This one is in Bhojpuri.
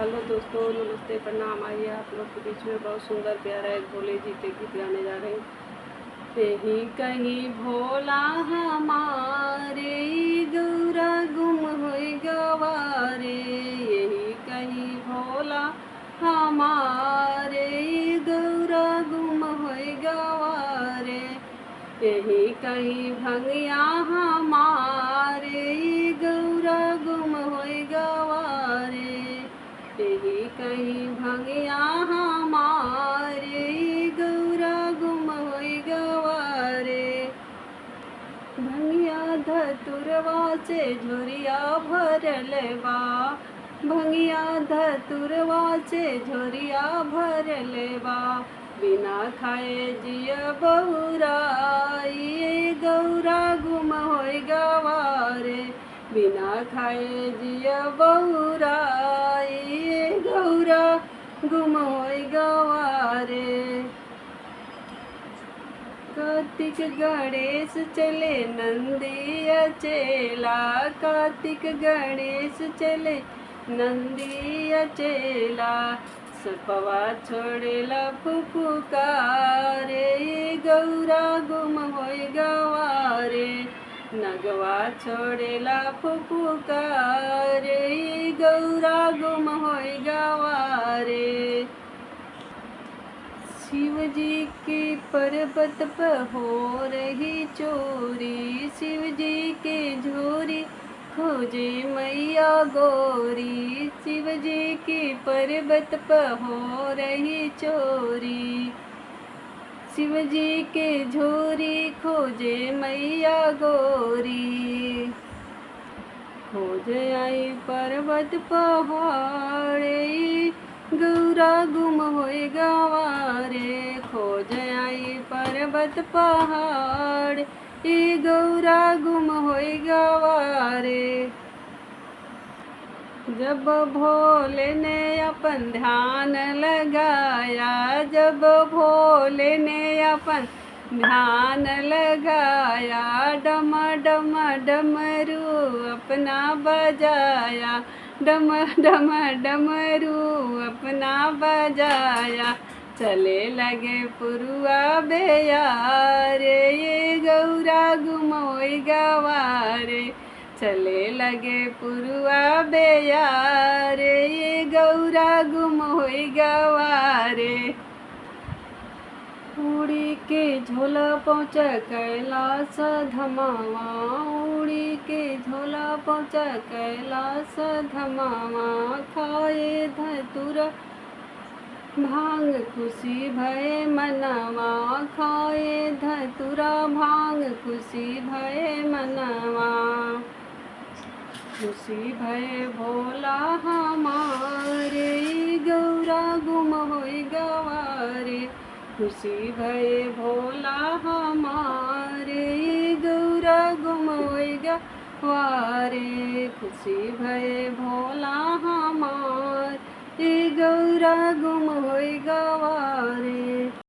हेलो दोस्तों, नमस्ते, प्रणाम। आइए आप लोग के बीच में बहुत सुंदर प्यारा एक भोले जी के गीत गाने जा रहे हैं। कहीं कहीं भोला हमारे गौरा गुम होई गवारे, यही कहीं भोला हमारे गौरा गुम होई गवारे, यही कहीं भंगिया हमारे गौरा गुम होई गवारे, यही कहीं भंगिया हमारे गौरा गुम होई गवारे। भंगिया धतुरवा से झोरिया भरल बा, भंगिया धतुरवा से झोरिया भरल बा, बिना खाए जिया बहुरा ये गौरा गुम होई गवारे, बिना खाए जिया बहुरा ये गौरा गुम होई गवारे। कार्तिक गणेश चले नंदिया चेला, कार्तिक गणेश चले नंदिया चेला, सपवा छोड़ेला फुफुकारे गौरा गुम होई गवारे, नगवा छोड़ेला फुफुकारे गौरा गुम होई गवारे। शिव जी के पर्वत पर हो रही चोरी, शिव जी के झोरी खोजे मैया गोरी, शिव जी के पर्वत पर हो रही चोरी, शिव जी के झोरी खोजे मैया गोरी, खोज आई पर्वत पहाड़े गौरा गुम होई गवारे, खोज आई पर्वत पहाड़ ये गौरा गुम होई गवारे। जब भोले ने अपन ध्यान लगाया, जब भोले ने अपन ध्यान लगाया, डम डम डमरू अपना बजाया, डम डम डमरू अपना बजाया, चले लगे पुरुआ बेयारे ये गौरा गुम होई गवारे, चले लगे पुरुआ बेयारे ये गौरा गुम होई गवारे। उड़ी के झोला पहुँचा कैलाश धमावा, उड़ी के झोला पहुँचा कैलाश धमावा, खाए धतुरा भांग खुशी भय मनवा, खाए धतुरा भांग खुशी भय मनवा, खुशी भय भोला हमारे गौरा गुम होई गवारे, खुशी भय भोला हमारे गौरा गुम होई गवारे, खुशी भय भोला हमारे गौरा गुम होई गवारे।